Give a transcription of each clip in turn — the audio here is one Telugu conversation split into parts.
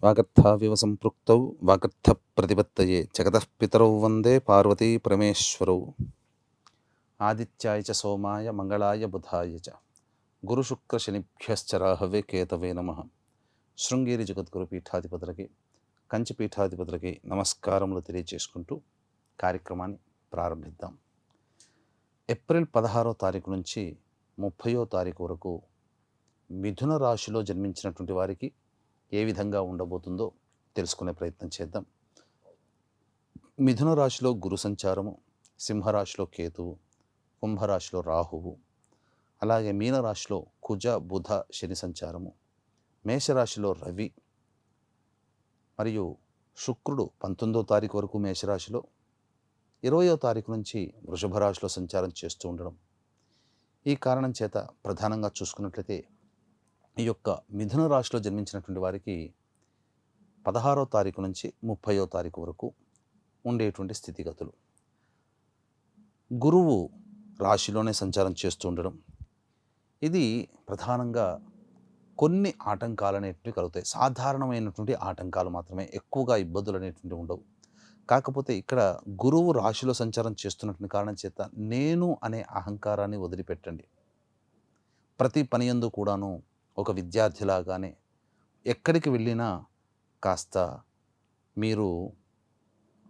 వాగర్థావివ సంపృక్తౌ వాగర్థ ప్రతిపత్తయే జగతః పితరౌ వందే పార్వతీ పరమేశ్వరౌ. ఆదిత్యాయ చ సోమాయ మంగళాయ బుధాయ చ గురుశుక్ర శనిభ్యశ్చ రాహవే కేతవే నమః. శృంగేరి జగద్గురు పీఠాధిపతులకి, కంచి పీఠాధిపతులకి నమస్కారములు తెలియజేసుకుంటూ కార్యక్రమాన్ని ప్రారంభిద్దాం. ఏప్రిల్ 16వ తారీఖు నుంచి 30వ తారీఖు వరకు మిథున రాశిలో జన్మించినటువంటి వారికి ఏ విధంగా ఉండబోతుందో తెలుసుకునే ప్రయత్నం చేద్దాం. మిథున రాశిలో గురు సంచారము, సింహరాశిలో కేతువు, కుంభరాశిలో రాహువు, అలాగే మీనరాశిలో కుజ బుధ శని సంచారము, మేషరాశిలో రవి మరియు శుక్రుడు 19వ తారీఖు వరకు మేషరాశిలో, 20వ తారీఖు నుంచి వృషభ రాశిలో సంచారం చేస్తూ ఉండడం. ఈ కారణం చేత ప్రధానంగా చూసుకున్నట్లయితే ఈ యొక్క మిథున రాశిలో జన్మించినటువంటి వారికి 16వ తారీఖు నుంచి 30వ తారీఖు వరకు ఉండేటువంటి స్థితిగతులు. గురువు రాశిలోనే సంచారం చేస్తూ ఉండడం, ఇది ప్రధానంగా కొన్ని ఆటంకాలు అనేటువంటివి కలుగుతాయి. సాధారణమైనటువంటి ఆటంకాలు మాత్రమే, ఎక్కువగా ఇబ్బందులు అనేటువంటివి ఉండవు. కాకపోతే ఇక్కడ గురువు రాశిలో సంచారం చేస్తున్నటువంటి కారణం చేత నేను అనే అహంకారాన్ని వదిలిపెట్టండి. ప్రతి పని యందు కూడాను ఒక విద్యార్థిలాగానే ఎక్కడికి వెళ్ళినా కాస్త మీరు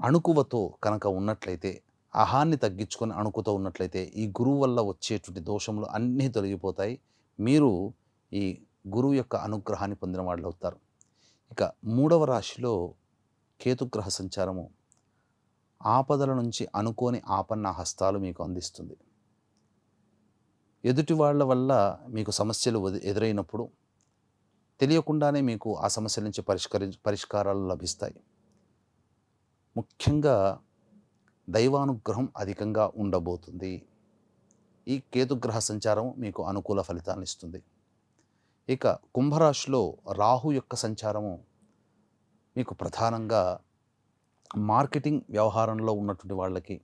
అణుకువతో కనుక ఉన్నట్లయితే, అహాన్ని తగ్గించుకొని అణుకుతో ఉన్నట్లయితే ఈ గురువు వల్ల వచ్చేటువంటి దోషములు అన్నీ తొలగిపోతాయి. మీరు ఈ గురువు యొక్క అనుగ్రహాన్ని పొందిన వాళ్ళు అవుతారు. ఇక 3వ రాశిలో కేతుగ్రహ సంచారము ఆపదల నుంచి అనుకోని ఆపన్న హస్తాలు మీకు అందిస్తుంది. ఎదుటి వాళ్ళ వల్ల మీకు సమస్యలు ఎదురైనప్పుడు తెలియకుండానే మీకు ఆ సమస్యల నుంచి పరిష్కారాలు లభిస్తాయి. ముఖ్యంగా దైవానుగ్రహం అధికంగా ఉండబోతుంది. ఈ కేతుగ్రహ సంచారం మీకు అనుకూల ఫలితాలను ఇస్తుంది. ఇక కుంభరాశిలో రాహు యొక్క సంచారము మీకు ప్రధానంగా మార్కెటింగ్ వ్యవహారంలో ఉన్నటువంటి వాళ్ళకి,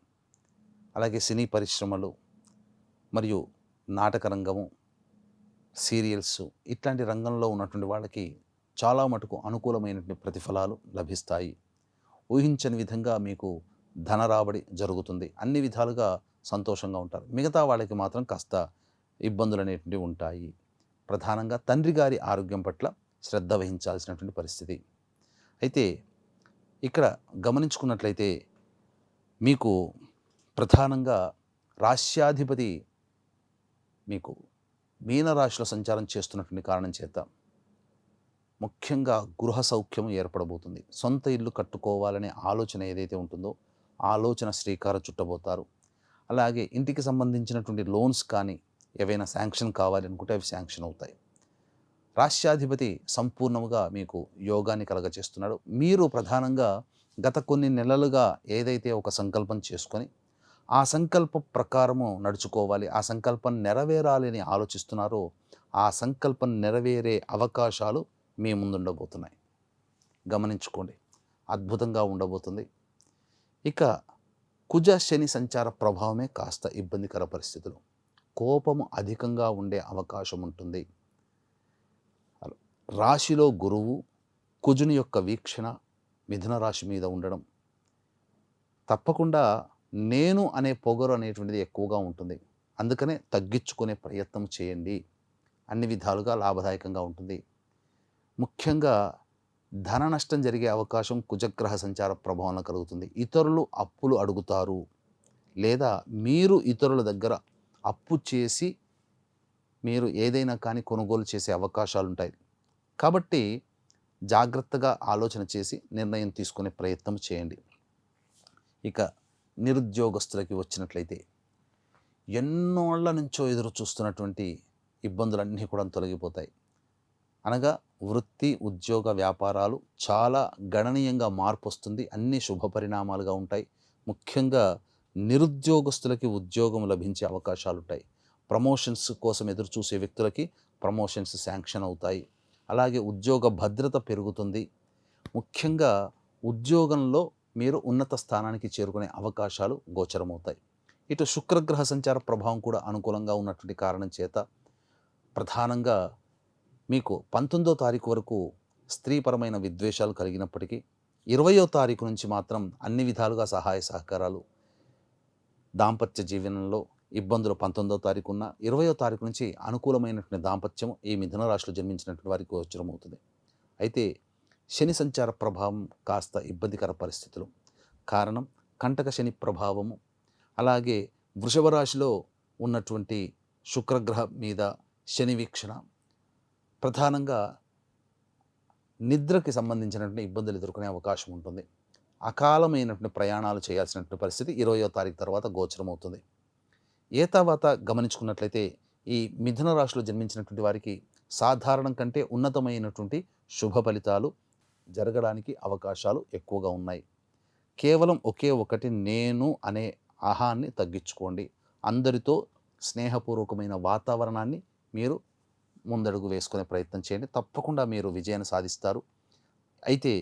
అలాగే సినీ పరిశ్రమలు మరియు నాటక రంగము, సీరియల్స్ ఇట్లాంటి రంగంలో ఉన్నటువంటి వాళ్ళకి చాలా మటుకు అనుకూలమైనటువంటి ప్రతిఫలాలు లభిస్తాయి. ఊహించని విధంగా మీకు ధన రాబడి జరుగుతుంది. అన్ని విధాలుగా సంతోషంగా ఉంటారు. మిగతా వాళ్ళకి మాత్రం కాస్త ఇబ్బందులు అనేటువంటివి ఉంటాయి. ప్రధానంగా తండ్రి గారి ఆరోగ్యం పట్ల శ్రద్ధ వహించాల్సినటువంటి పరిస్థితి. అయితే ఇక్కడ గమనించుకున్నట్లయితే మీకు ప్రధానంగా రాశ్యాధిపతి మీకు మీనరాశిలో సంచారం చేస్తున్నటువంటి కారణం చేత ముఖ్యంగా గృహ సౌఖ్యం ఏర్పడబోతుంది. సొంత ఇల్లు కట్టుకోవాలనే ఆలోచన ఏదైతే ఉంటుందో ఆలోచన శ్రీకారం చుట్టబోతారు. అలాగే ఇంటికి సంబంధించినటువంటి లోన్స్ కానీ ఏవైనా శాంక్షన్ కావాలి అనుకుంటే అవి శాంక్షన్ అవుతాయి. రాశ్యాధిపతి సంపూర్ణముగా మీకు యోగాన్ని కలగచేస్తున్నాడు. మీరు ప్రధానంగా గత కొన్ని నెలలుగా ఏదైతే ఒక సంకల్పం చేసుకొని ఆ సంకల్ప ప్రకారము నడుచుకోవాలి, ఆ సంకల్పం నెరవేరాలి అని ఆలోచిస్తున్నారో ఆ సంకల్పం నెరవేరే అవకాశాలు మీ ముందుండబోతున్నాయి. గమనించుకోండి, అద్భుతంగా ఉండబోతుంది. ఇక కుజ శని సంచార ప్రభావమే కాస్త ఇబ్బందికర పరిస్థితులు. కోపము అధికంగా ఉండే అవకాశం ఉంటుంది. రాశిలో గురువు కుజుని యొక్క వీక్షణ మిథున రాశి మీద ఉండడం తప్పకుండా నేను అనే పొగరు అనేటువంటిది ఎక్కువగా ఉంటుంది. అందుకనే తగ్గించుకునే ప్రయత్నం చేయండి. అన్ని విధాలుగా లాభదాయకంగా ఉంటుంది. ముఖ్యంగా ధన నష్టం జరిగే అవకాశం కుజగ్రహ సంచార ప్రభావంలో కలుగుతుంది. ఇతరులు అప్పులు అడుగుతారు, లేదా మీరు ఇతరుల దగ్గర అప్పు చేసి మీరు ఏదైనా కానీ కొనుగోలు చేసే అవకాశాలు ఉంటాయి. కాబట్టి జాగ్రత్తగా ఆలోచన చేసి నిర్ణయం తీసుకునే ప్రయత్నం చేయండి. ఇక నిరుద్యోగస్తులకి వచ్చినట్లయితే ఎన్నోళ్ల నుంచో ఎదురు చూస్తున్నటువంటి ఇబ్బందులన్నీ కూడా తొలగిపోతాయి. అనగా వృత్తి, ఉద్యోగ, వ్యాపారాలు చాలా గణనీయంగా మార్పు వస్తుంది. అన్ని శుభ పరిణామాలుగా ఉంటాయి. ముఖ్యంగా నిరుద్యోగస్తులకి ఉద్యోగం లభించే అవకాశాలు ఉంటాయి. ప్రమోషన్స్ కోసం ఎదురు చూసే వ్యక్తులకి ప్రమోషన్స్ శాంక్షన్ అవుతాయి. అలాగే ఉద్యోగ భద్రత పెరుగుతుంది. ముఖ్యంగా ఉద్యోగంలో మీరు ఉన్నత స్థానానికి చేరుకునే అవకాశాలు గోచరమవుతాయి. ఇటు శుక్రగ్రహ సంచార ప్రభావం కూడా అనుకూలంగా ఉన్నటువంటి కారణం చేత ప్రధానంగా మీకు 19వ తారీఖు వరకు స్త్రీపరమైన విద్వేషాలు కలిగినప్పటికీ 20వ తారీఖు నుంచి మాత్రం అన్ని విధాలుగా సహాయ సహకారాలు, దాంపత్య జీవనంలో ఇబ్బందులు 19వ తారీఖు ఉన్న 20వ తారీఖు నుంచి అనుకూలమైనటువంటి దాంపత్యం ఈ మిథున రాశిలో జన్మించినటువంటి వారికి గోచరమవుతుంది. అయితే శని సంచార ప్రభావం కాస్త ఇబ్బందికర పరిస్థితులు, కారణం కంటక శని ప్రభావము, అలాగే వృషభ రాశిలో ఉన్నటువంటి శుక్రగ్రహ మీద శని వీక్షణ, ప్రధానంగా నిద్రకి సంబంధించినటువంటి ఇబ్బందులు ఎదుర్కొనే అవకాశం ఉంటుంది. అకాలమైనటువంటి ప్రయాణాలు చేయాల్సినటువంటి పరిస్థితి 20వ తారీఖు తర్వాత గోచరమవుతుంది. తర్వాత గమనించుకున్నట్లయితే ఈ మిథున రాశిలో జన్మించినటువంటి వారికి సాధారణం కంటే ఉన్నతమైనటువంటి శుభ ఫలితాలు జరగడానికి అవకాశాలు ఎక్కువగా ఉన్నాయి. కేవలం ఒకే ఒకటి, నేను అనే అహాన్ని తగ్గించుకోండి. అందరితో స్నేహపూర్వకమైన వాతావరణాన్ని మీరు ముందడుగు వేసుకునే ప్రయత్నం చేయండి. తప్పకుండా మీరు విజయాన్ని సాధిస్తారు. అయితే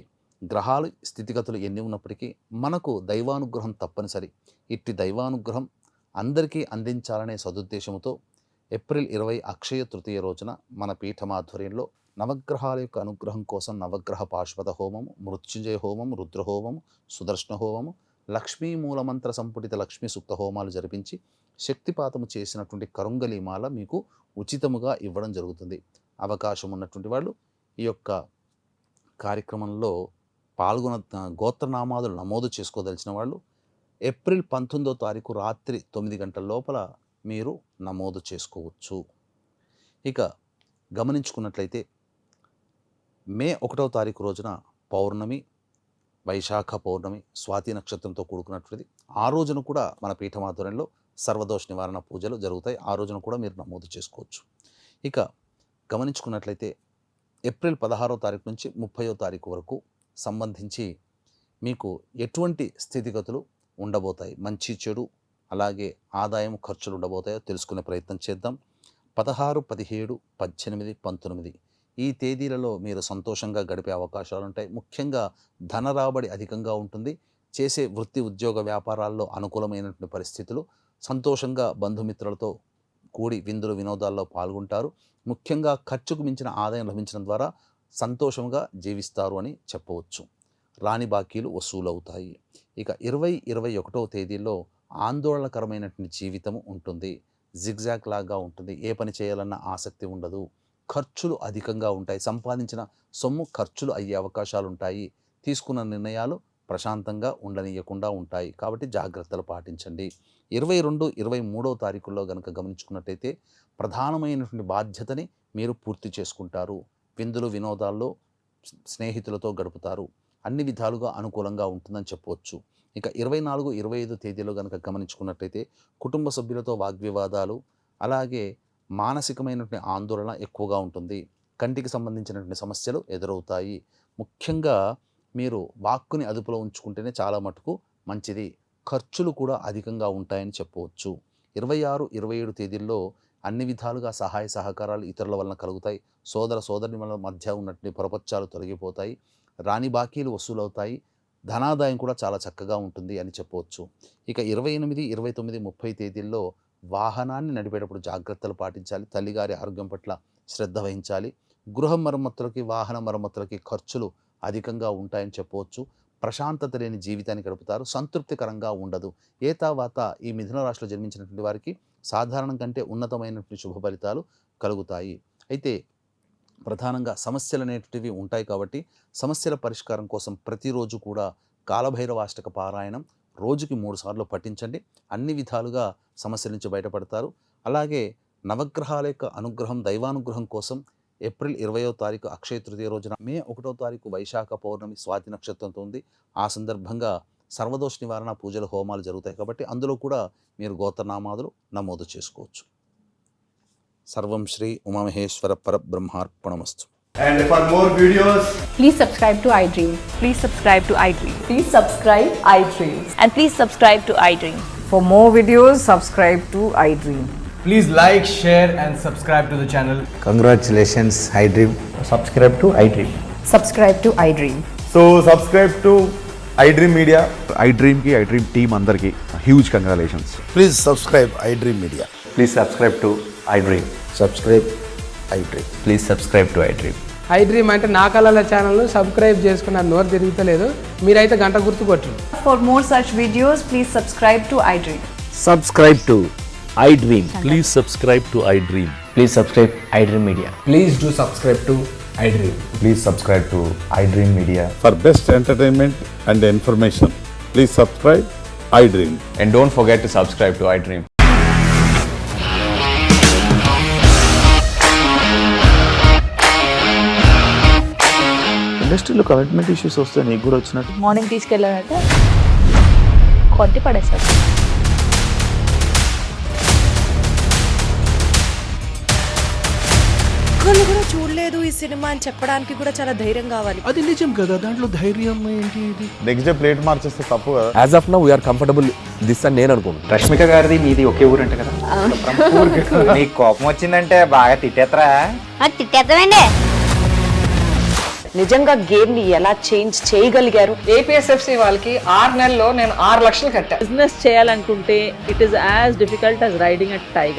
గ్రహాలు స్థితిగతులు ఎన్ని ఉన్నప్పటికీ మనకు దైవానుగ్రహం తప్పనిసరి. ఇట్టి దైవానుగ్రహం అందరికీ అందించాలనే సదుద్దేశంతో ఏప్రిల్ 20 అక్షయ తృతీయ రోజున మన పీఠమాధ్వర్యంలో నవగ్రహాల యొక్క అనుగ్రహం కోసం నవగ్రహ పాశుపత హోమము, మృత్యుంజయ హోమం, రుద్రహోమము, సుదర్శన హోమము, లక్ష్మీ మూలమంత్ర సంపుటిత లక్ష్మీ సూక్త హోమాలు జరిపించి శక్తిపాతము చేసినటువంటి కరుంగలీమాల మీకు ఉచితముగా ఇవ్వడం జరుగుతుంది. అవకాశం ఉన్నటువంటి వాళ్ళు ఈ యొక్క కార్యక్రమంలో గోత్రనామాదులు నమోదు చేసుకోదలిచిన వాళ్ళు ఏప్రిల్ 19వ తారీఖు రాత్రి 9 గంటల లోపల మీరు నమోదు చేసుకోవచ్చు. ఇక గమనించుకున్నట్లయితే మే 1వ తారీఖు రోజున పౌర్ణమి, వైశాఖ పౌర్ణమి, స్వాతి నక్షత్రంతో కూడుకున్నటువంటిది. ఆ రోజున కూడా మన పీఠమాధ్వర్యంలో సర్వదోష నివారణ పూజలు జరుగుతాయి. ఆ రోజున కూడా మీరు నమోదు చేసుకోవచ్చు. ఇక గమనించుకున్నట్లయితే ఏప్రిల్ 16వ తారీఖు నుంచి 30వ తారీఖు వరకు సంబంధించి మీకు ఎటువంటి స్థితిగతులు ఉండబోతాయి, మంచి చెడు అలాగే ఆదాయం ఖర్చులు ఉండబోతాయో తెలుసుకునే ప్రయత్నం చేద్దాం. 16, 17, 18, 19 ఈ తేదీలలో మీరు సంతోషంగా గడిపే అవకాశాలు ఉంటాయి. ముఖ్యంగా ధన రాబడి అధికంగా ఉంటుంది. చేసే వృత్తి ఉద్యోగ వ్యాపారాల్లో అనుకూలమైనటువంటి పరిస్థితులు, సంతోషంగా బంధుమిత్రులతో కూడి విందులు వినోదాల్లో పాల్గొంటారు. ముఖ్యంగా ఖర్చుకు మించిన ఆదాయం లభించడం ద్వారా సంతోషంగా జీవిస్తారు అని చెప్పవచ్చు. రాని బాకీలు వసూలవుతాయి. ఇక 20, 21వ తేదీల్లో ఆందోళనకరమైనటువంటి జీవితము ఉంటుంది. జిగ్జాగ్ లాగా ఉంటుంది. ఏ పని చేయాలన్న ఆసక్తి ఉండదు. ఖర్చులు అధికంగా ఉంటాయి. సంపాదించిన సొమ్ము ఖర్చులు అయ్యే అవకాశాలు ఉంటాయి. తీసుకున్న నిర్ణయాలు ప్రశాంతంగా ఉండనీయకుండా ఉంటాయి. కాబట్టి జాగ్రత్తలు పాటించండి. 22, 23వ తారీఖుల్లో కనుక గమనించుకున్నట్టయితే ప్రధానమైనటువంటి బాధ్యతని మీరు పూర్తి చేసుకుంటారు. విందులు వినోదాల్లో స్నేహితులతో గడుపుతారు. అన్ని విధాలుగా అనుకూలంగా ఉంటుందని చెప్పవచ్చు. ఇక 24, 25 తేదీలో కనుక గమనించుకున్నట్టయితే కుటుంబ సభ్యులతో వాగ్వివాదాలు, అలాగే మానసికమైనటువంటి ఆందోళన ఎక్కువగా ఉంటుంది. కంటికి సంబంధించినటువంటి సమస్యలు ఎదురవుతాయి. ముఖ్యంగా మీరు వాక్కుని అదుపులో ఉంచుకుంటేనే చాలా మటుకు మంచిది. ఖర్చులు కూడా అధికంగా ఉంటాయని చెప్పవచ్చు. 26, 27 తేదీల్లో అన్ని విధాలుగా సహాయ సహకారాలు ఇతరుల వలన కలుగుతాయి. సోదర సోదరుల మధ్య ఉన్నటువంటి పొరపచ్చాలు తొలగిపోతాయి. రాని బాకీలు వసూలవుతాయి. ధనాదాయం కూడా చాలా చక్కగా ఉంటుంది అని చెప్పవచ్చు. ఇక 28, 29, 30 తేదీల్లో వాహనాన్ని నడిపేటప్పుడు జాగ్రత్తలు పాటించాలి. తల్లిగారి ఆరోగ్యం పట్ల శ్రద్ధ వహించాలి. గృహ మరమ్మతులకి, వాహన మరమ్మతులకి ఖర్చులు అధికంగా ఉంటాయని చెప్పవచ్చు. ప్రశాంతత లేని జీవితాన్ని గడుపుతారు. సంతృప్తికరంగా ఉండదు. తర్వాత ఈ మిథున రాశిలో జన్మించినటువంటి వారికి సాధారణం కంటే ఉన్నతమైనటువంటి శుభ ఫలితాలు కలుగుతాయి. అయితే ప్రధానంగా సమస్యలు అనేటివి ఉంటాయి కాబట్టి సమస్యల పరిష్కారం కోసం ప్రతిరోజు కూడా కాలభైరవాష్టక పారాయణం రోజుకి 3 సార్లు పఠించండి. అన్ని విధాలుగా సమస్యల నుంచి బయటపడతారు. అలాగే నవగ్రహాల యొక్క అనుగ్రహం, దైవానుగ్రహం కోసం ఏప్రిల్ 20వ తారీఖు అక్షయ తృతీయ రోజున, మే 1వ తారీఖు వైశాఖ పౌర్ణమి స్వాతి నక్షత్రంతో ఉంది. ఆ సందర్భంగా సర్వదోష నివారణ పూజలు, హోమాలు జరుగుతాయి కాబట్టి అందులో కూడా మీరు గోత్రనామాదులు నమోదు చేసుకోవచ్చు. సర్వం శ్రీ ఉమామహేశ్వర పరబ్రహ్మార్పణమస్తు. And for more videos, please subscribe to iDream. Please subscribe to iDream. Please subscribe iDream. And please subscribe to iDream. For more videos, subscribe to iDream. please like, share and subscribe to the channel. Congratulations, iDream. Subscribe to iDream. Subscribe to iDream. So subscribe to iDream Media. iDream ki iDream team andarki huge congratulations. Please subscribe iDream Media. Please subscribe to iDream. Subscribe iDream. Please subscribe to iDream. I dream అంటే నా కళల ఛానల్ను సబ్స్క్రైబ్ చేసుకున్న నోరు తిరుగుతలేదు. మీరైతే గంట గుర్తు కొట్టండి. For more such videos, please subscribe to iDream. Subscribe to iDream. Please subscribe to iDream. Please subscribe iDream Media. Please do subscribe to I dream. Please subscribe to iDream Media. For best entertainment and information, please subscribe iDream. And don't forget to subscribe to iDream. ఇండస్ట్రీలో కమిట్మెంట్ ఇష్యూస్ వస్తే నీకు కూడా వచ్చినట్టు మార్నింగ్ తీసుకెళ్ళాడంటే కొట్టి పడేస్తాడు. ఒక్కళ్ళు కూడా చూడలేదు ఈ సినిమా అని చెప్పడానికి కూడా చాలా ధైర్యం కావాలి. అది నిజం కదా, దాంట్లో ధైర్యం ఏంటి? ఇది నెక్స్ట్ డే ప్లేట్ మార్చేస్తే తప్పు కదా. As of now, we are comfortable this అని నేను అనుకుంటున్నాను. రష్మిక గారిది మీది ఒకే ఊరంట కదా? నీకు కోపం వచ్చిందంటే బాగా తిట్టేత్తరా? తిట్టేద్దామండి. నిజంగా గేమ్ ని ఎలా చేంజ్ చేయగలిగారు? ఏపీఎస్ఎఫ్సి వాళ్ళకి 6 నెలల్లో నేను 6 లక్షలు కట్టా. బిజినెస్ చేయాలనుకుంటే it is as difficult as riding a tiger.